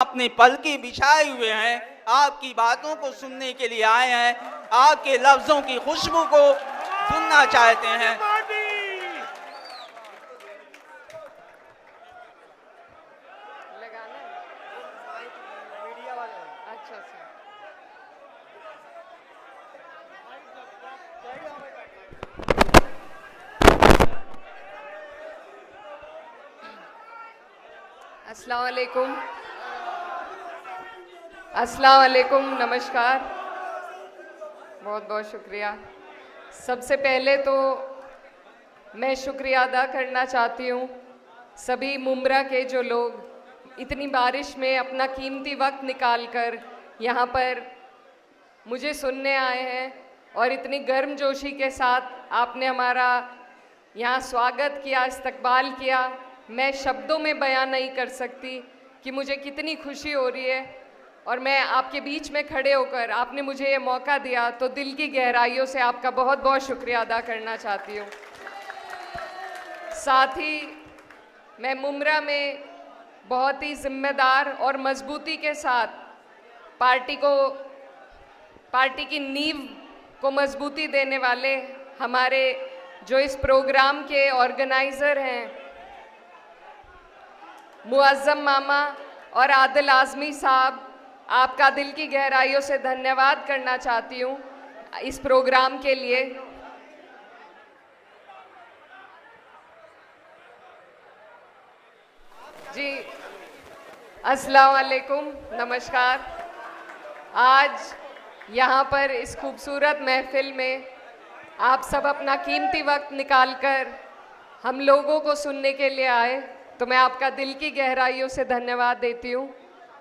अपनी पलकी बिछाए हुए हैं, आपकी बातों को सुनने के लिए आए हैं, आपके लफ्जों की खुशबू को सुनना चाहते हैं। अस्सलाम वालेकुम, अस्सलाम वालेकुम, नमस्कार, बहुत बहुत शुक्रिया। सबसे पहले तो मैं शुक्रिया अदा करना चाहती हूँ सभी मुमरा के जो लोग इतनी बारिश में अपना कीमती वक्त निकालकर यहाँ पर मुझे सुनने आए हैं और इतनी गर्मजोशी के साथ आपने हमारा यहाँ स्वागत किया, इस्तकबाल किया। मैं शब्दों में बयान नहीं कर सकती कि मुझे कितनी खुशी हो रही है और मैं आपके बीच में खड़े होकर आपने मुझे ये मौका दिया, तो दिल की गहराइयों से आपका बहुत बहुत शुक्रिया अदा करना चाहती हूँ। साथ ही मैं मुमरा में बहुत ही जिम्मेदार और मजबूती के साथ पार्टी की नींव को मजबूती देने वाले हमारे जो इस प्रोग्राम के ऑर्गेनाइज़र हैं मुअज़्ज़म मामा और आदिल आज़मी साहब, आपका दिल की गहराइयों से धन्यवाद करना चाहती हूँ इस प्रोग्राम के लिए। जी, अस्सलाम वालेकुम, नमस्कार। आज यहाँ पर इस खूबसूरत महफिल में आप सब अपना कीमती वक्त निकालकर हम लोगों को सुनने के लिए आए, तो मैं आपका दिल की गहराइयों से धन्यवाद देती हूँ।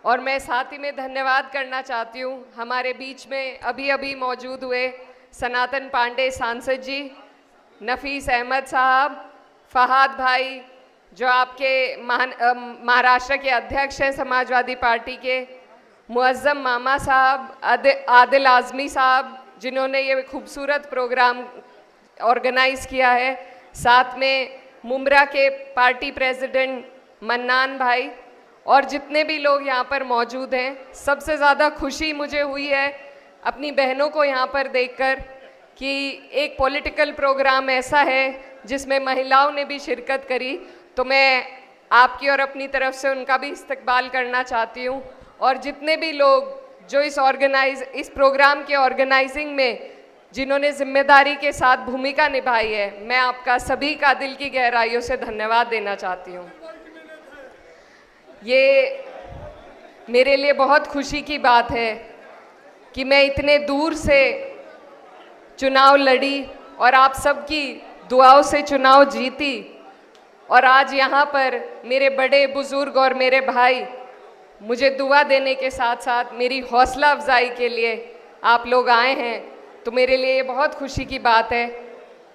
और मैं साथ ही में धन्यवाद करना चाहती हूँ हमारे बीच में अभी अभी मौजूद हुए सनातन पांडे सांसद जी, नफीस अहमद साहब, फहाद भाई जो आपके महाराष्ट्र के अध्यक्ष हैं समाजवादी पार्टी के, मुअज़्ज़म मामा साहब, आदिल आज़मी साहब जिन्होंने ये खूबसूरत प्रोग्राम ऑर्गेनाइज़ किया है, साथ में मुमरा के पार्टी प्रेसिडेंट मन्नान भाई और जितने भी लोग यहाँ पर मौजूद हैं। सबसे ज़्यादा खुशी मुझे हुई है अपनी बहनों को यहाँ पर देखकर कि एक पॉलिटिकल प्रोग्राम ऐसा है जिसमें महिलाओं ने भी शिरकत करी, तो मैं आपकी और अपनी तरफ से उनका भी इस्तकबाल करना चाहती हूँ। और जितने भी लोग जो इस प्रोग्राम के ऑर्गेनाइजिंग में जिन्होंने जिम्मेदारी के साथ भूमिका निभाई है, मैं आपका सभी का दिल की गहराइयों से धन्यवाद देना चाहती हूँ। ये मेरे लिए बहुत खुशी की बात है कि मैं इतने दूर से चुनाव लड़ी और आप सबकी दुआओं से चुनाव जीती, और आज यहाँ पर मेरे बड़े बुजुर्ग और मेरे भाई मुझे दुआ देने के साथ साथ मेरी हौसला अफजाई के लिए आप लोग आए हैं, तो मेरे लिए ये बहुत खुशी की बात है।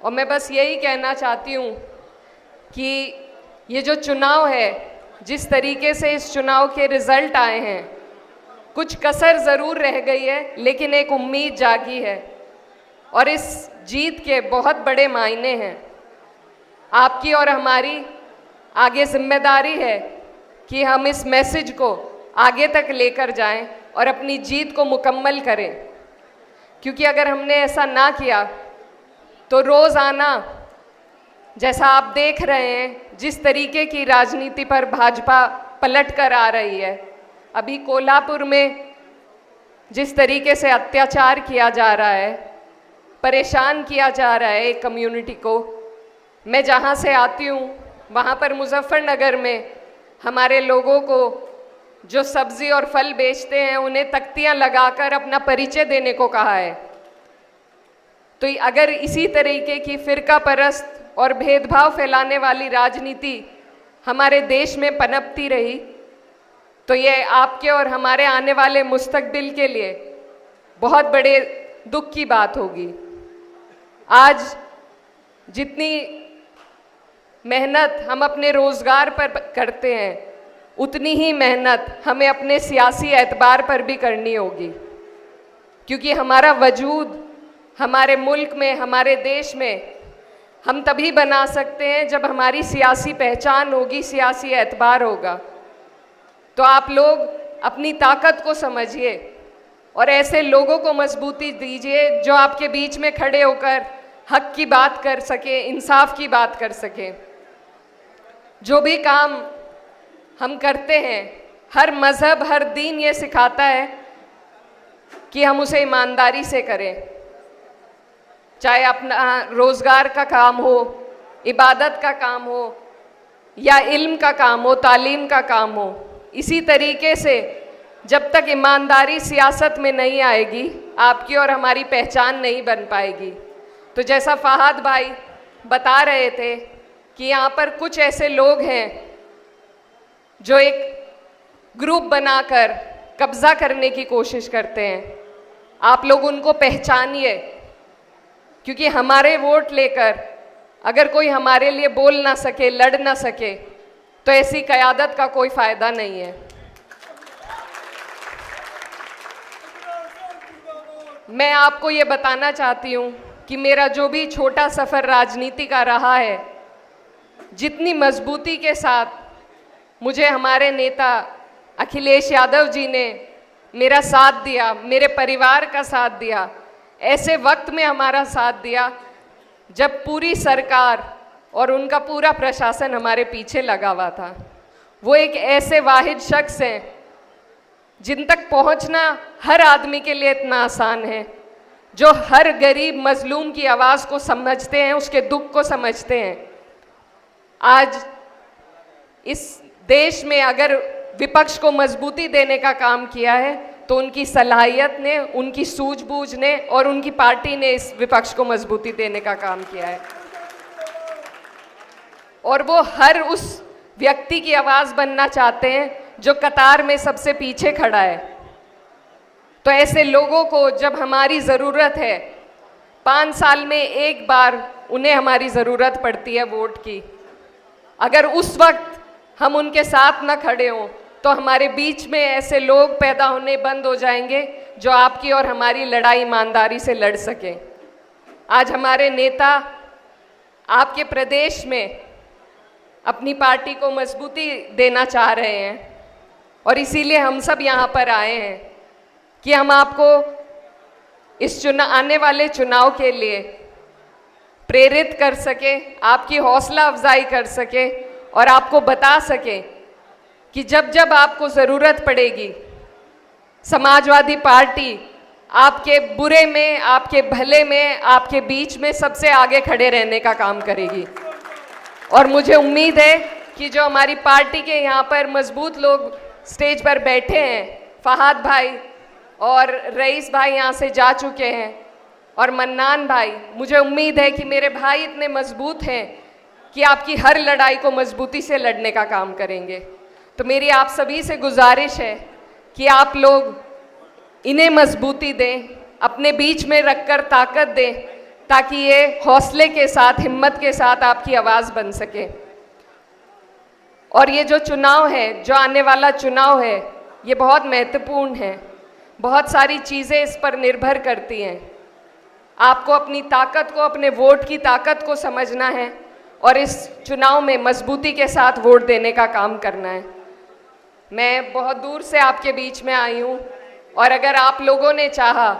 और मैं बस यही कहना चाहती हूँ कि ये जो चुनाव है, जिस तरीके से इस चुनाव के रिज़ल्ट आए हैं, कुछ कसर ज़रूर रह गई है लेकिन एक उम्मीद जागी है और इस जीत के बहुत बड़े मायने हैं। आपकी और हमारी आगे जिम्मेदारी है कि हम इस मैसेज को आगे तक लेकर जाएं और अपनी जीत को मुकम्मल करें, क्योंकि अगर हमने ऐसा ना किया तो रोज़ाना जैसा आप देख रहे हैं जिस तरीके की राजनीति पर भाजपा पलट कर आ रही है, अभी कोल्हापुर में जिस तरीके से अत्याचार किया जा रहा है, परेशान किया जा रहा है एक कम्युनिटी को। मैं जहाँ से आती हूँ वहाँ पर मुजफ्फरनगर में हमारे लोगों को जो सब्ज़ी और फल बेचते हैं उन्हें तख्तियाँ लगाकर अपना परिचय देने को कहा है। तो अगर इसी तरीके की फ़िरका परस्त और भेदभाव फैलाने वाली राजनीति हमारे देश में पनपती रही तो ये आपके और हमारे आने वाले मुस्तकबिल के लिए बहुत बड़े दुख की बात होगी। आज जितनी मेहनत हम अपने रोज़गार पर करते हैं, उतनी ही मेहनत हमें अपने सियासी एतबार पर भी करनी होगी, क्योंकि हमारा वजूद हमारे मुल्क में, हमारे देश में हम तभी बना सकते हैं जब हमारी सियासी पहचान होगी, सियासी एतबार होगा। तो आप लोग अपनी ताकत को समझिए और ऐसे लोगों को मजबूती दीजिए जो आपके बीच में खड़े होकर हक की बात कर सके, इंसाफ की बात कर सके। जो भी काम हम करते हैं, हर मज़हब, हर दीन ये सिखाता है कि हम उसे ईमानदारी से करें, चाहे अपना रोज़गार का काम हो, इबादत का काम हो या इल्म का काम हो, तालीम का काम हो। इसी तरीके से जब तक ईमानदारी सियासत में नहीं आएगी, आपकी और हमारी पहचान नहीं बन पाएगी। तो जैसा फहाद भाई बता रहे थे कि यहाँ पर कुछ ऐसे लोग हैं जो एक ग्रुप बनाकर कब्ज़ा करने की कोशिश करते हैं। आप लोग उनको पहचानिए, क्योंकि हमारे वोट लेकर अगर कोई हमारे लिए बोल ना सके, लड़ ना सके, तो ऐसी क़यादत का कोई फ़ायदा नहीं है। मैं आपको ये बताना चाहती हूँ कि मेरा जो भी छोटा सफ़र राजनीति का रहा है, जितनी मजबूती के साथ मुझे हमारे नेता अखिलेश यादव जी ने मेरा साथ दिया, मेरे परिवार का साथ दिया, ऐसे वक्त में हमारा साथ दिया जब पूरी सरकार और उनका पूरा प्रशासन हमारे पीछे लगा हुआ था। वो एक ऐसे वाहिद शख्स हैं जिन तक पहुंचना हर आदमी के लिए इतना आसान है, जो हर गरीब मजलूम की आवाज़ को समझते हैं, उसके दुख को समझते हैं। आज इस देश में अगर विपक्ष को मजबूती देने का काम किया है तो उनकी सलाहियत ने, उनकी सूझबूझ ने और उनकी पार्टी ने इस विपक्ष को मजबूती देने का काम किया है। और वो हर उस व्यक्ति की आवाज़ बनना चाहते हैं जो कतार में सबसे पीछे खड़ा है। तो ऐसे लोगों को जब हमारी ज़रूरत है, 5 साल में एक बार उन्हें हमारी ज़रूरत पड़ती है वोट की, अगर उस वक्त हम उनके साथ न खड़े हों तो हमारे बीच में ऐसे लोग पैदा होने बंद हो जाएंगे जो आपकी और हमारी लड़ाई ईमानदारी से लड़ सकें। आज हमारे नेता आपके प्रदेश में अपनी पार्टी को मजबूती देना चाह रहे हैं और इसीलिए हम सब यहाँ पर आए हैं कि हम आपको इस आने वाले चुनाव के लिए प्रेरित कर सके, आपकी हौसला अफजाई कर सके और आपको बता सके कि जब जब आपको ज़रूरत पड़ेगी, समाजवादी पार्टी आपके बुरे में, आपके भले में, आपके बीच में सबसे आगे खड़े रहने का काम करेगी। और मुझे उम्मीद है कि जो हमारी पार्टी के यहाँ पर मजबूत लोग स्टेज पर बैठे हैं, फहाद भाई और रईस भाई यहाँ से जा चुके हैं और मन्नान भाई, मुझे उम्मीद है कि मेरे भाई इतने मजबूत हैं कि आपकी हर लड़ाई को मजबूती से लड़ने का काम करेंगे। तो मेरी आप सभी से गुजारिश है कि आप लोग इन्हें मजबूती दें, अपने बीच में रखकर ताकत दें, ताकि ये हौसले के साथ, हिम्मत के साथ आपकी आवाज़ बन सके। और ये जो चुनाव है, जो आने वाला चुनाव है, ये बहुत महत्वपूर्ण है। बहुत सारी चीज़ें इस पर निर्भर करती हैं। आपको अपनी ताकत को, अपने वोट की ताकत को समझना है और इस चुनाव में मजबूती के साथ वोट देने का काम करना है। मैं बहुत दूर से आपके बीच में आई हूँ और अगर आप लोगों ने चाहा,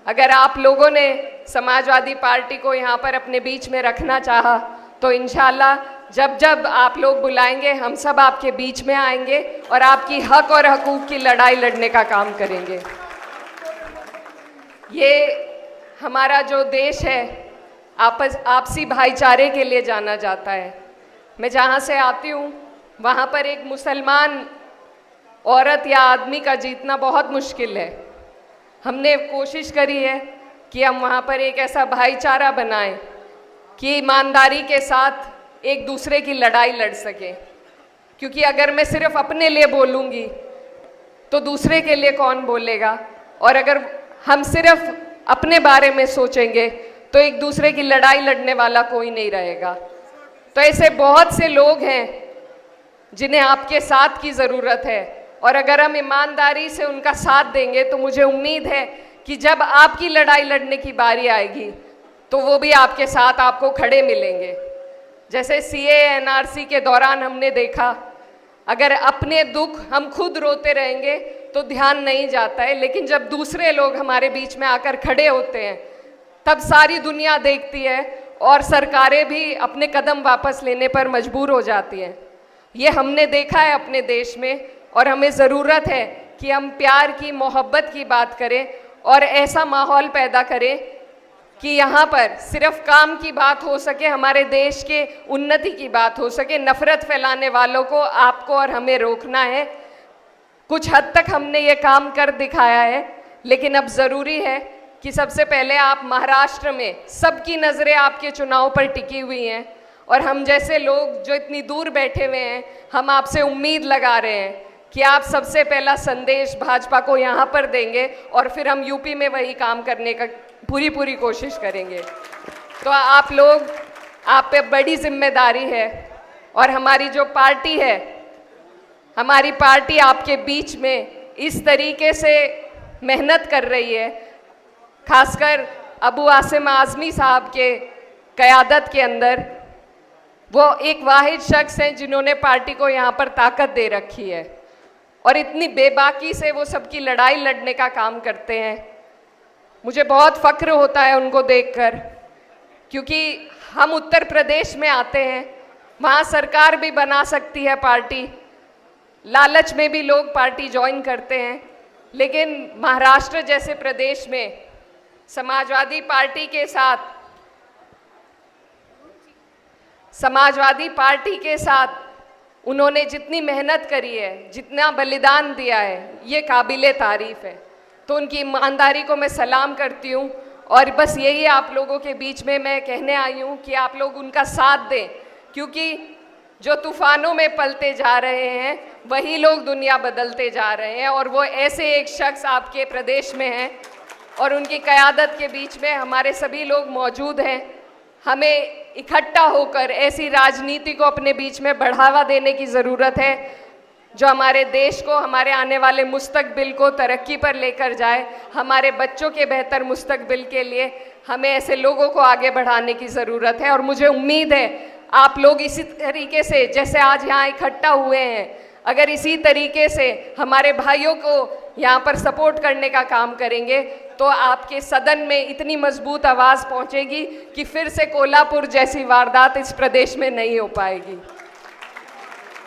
अगर आप लोगों ने समाजवादी पार्टी को यहाँ पर अपने बीच में रखना चाहा, तो इंशाल्लाह जब जब आप लोग बुलाएंगे हम सब आपके बीच में आएंगे और आपकी हक और हकूक़ की लड़ाई लड़ने का काम करेंगे। ये हमारा जो देश है आपसी भाईचारे के लिए जाना जाता है। मैं जहाँ से आती हूँ वहाँ पर एक मुसलमान औरत या आदमी का जीतना बहुत मुश्किल है। हमने कोशिश करी है कि हम वहाँ पर एक ऐसा भाईचारा बनाएं कि ईमानदारी के साथ एक दूसरे की लड़ाई लड़ सकें, क्योंकि अगर मैं सिर्फ अपने लिए बोलूँगी तो दूसरे के लिए कौन बोलेगा, और अगर हम सिर्फ अपने बारे में सोचेंगे तो एक दूसरे की लड़ाई लड़ने वाला कोई नहीं रहेगा। तो ऐसे बहुत से लोग हैं जिन्हें आपके साथ की ज़रूरत है और अगर हम ईमानदारी से उनका साथ देंगे तो मुझे उम्मीद है कि जब आपकी लड़ाई लड़ने की बारी आएगी तो वो भी आपके साथ आपको खड़े मिलेंगे। जैसे CAA NRC के दौरान हमने देखा अगर अपने दुख हम खुद रोते रहेंगे तो ध्यान नहीं जाता है, लेकिन जब दूसरे लोग हमारे बीच में आकर खड़े होते हैं तब सारी दुनिया देखती है और सरकारें भी अपने कदम वापस लेने पर मजबूर हो जाती हैं। ये हमने देखा है अपने देश में, और हमें ज़रूरत है कि हम प्यार की, मोहब्बत की बात करें और ऐसा माहौल पैदा करें कि यहाँ पर सिर्फ काम की बात हो सके, हमारे देश के उन्नति की बात हो सके। नफरत फैलाने वालों को आपको और हमें रोकना है। कुछ हद तक हमने ये काम कर दिखाया है, लेकिन अब ज़रूरी है कि सबसे पहले आप महाराष्ट्र में, सबकी नज़रें आपके चुनाव पर टिकी हुई हैं और हम जैसे लोग जो इतनी दूर बैठे हुए हैं, हम आपसे उम्मीद लगा रहे हैं कि आप सबसे पहला संदेश भाजपा को यहाँ पर देंगे और फिर हम यूपी में वही काम करने का पूरी कोशिश करेंगे। तो आप लोग, आप पे बड़ी जिम्मेदारी है और हमारी जो पार्टी है, हमारी पार्टी आपके बीच में इस तरीके से मेहनत कर रही है, खासकर अबू आसिम आज़मी साहब के क़यादत के अंदर। वो एक वाहिद शख्स हैं जिन्होंने पार्टी को यहाँ पर ताकत दे रखी है और इतनी बेबाकी से वो सबकी लड़ाई लड़ने का काम करते हैं। मुझे बहुत फ़ख्र होता है उनको देखकर, क्योंकि हम उत्तर प्रदेश में आते हैं, वहाँ सरकार भी बना सकती है पार्टी, लालच में भी लोग पार्टी ज्वाइन करते हैं, लेकिन महाराष्ट्र जैसे प्रदेश में समाजवादी पार्टी के साथ उन्होंने जितनी मेहनत करी है, जितना बलिदान दिया है, ये काबिले तारीफ़ है। तो उनकी ईमानदारी को मैं सलाम करती हूँ और बस यही आप लोगों के बीच में मैं कहने आई हूँ कि आप लोग उनका साथ दें, क्योंकि जो तूफ़ानों में पलते जा रहे हैं वही लोग दुनिया बदलते जा रहे हैं। और वो ऐसे एक शख्स आपके प्रदेश में हैं और उनकी क़यादत के बीच में हमारे सभी लोग मौजूद हैं। हमें इकट्ठा होकर ऐसी राजनीति को अपने बीच में बढ़ावा देने की ज़रूरत है जो हमारे देश को, हमारे आने वाले मुस्तकबिल को तरक्की पर लेकर जाए। हमारे बच्चों के बेहतर मुस्तकबिल के लिए हमें ऐसे लोगों को आगे बढ़ाने की ज़रूरत है। और मुझे उम्मीद है आप लोग इसी तरीके से, जैसे आज यहाँ इकट्ठा हुए हैं, अगर इसी तरीके से हमारे भाइयों को यहाँ पर सपोर्ट करने का काम करेंगे तो आपके सदन में इतनी मजबूत आवाज़ पहुँचेगी कि फिर से कोल्हापुर जैसी वारदात इस प्रदेश में नहीं हो पाएगी।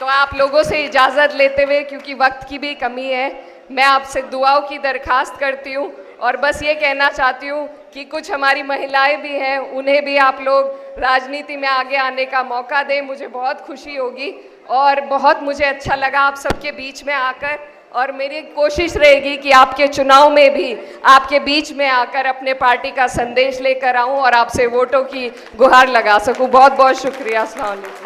तो आप लोगों से इजाज़त लेते हुए, क्योंकि वक्त की भी कमी है, मैं आपसे दुआओं की दरख्वास्त करती हूँ और बस ये कहना चाहती हूँ कि कुछ हमारी महिलाएं भी हैं, उन्हें भी आप लोग राजनीति में आगे आने का मौका दें। मुझे बहुत खुशी होगी और बहुत मुझे अच्छा लगा आप सबके बीच में आकर, और मेरी कोशिश रहेगी कि आपके चुनाव में भी आपके बीच में आकर अपने पार्टी का संदेश लेकर आऊँ और आपसे वोटों की गुहार लगा सकूँ। बहुत बहुत शुक्रिया। अस्सलाम वालेकुम।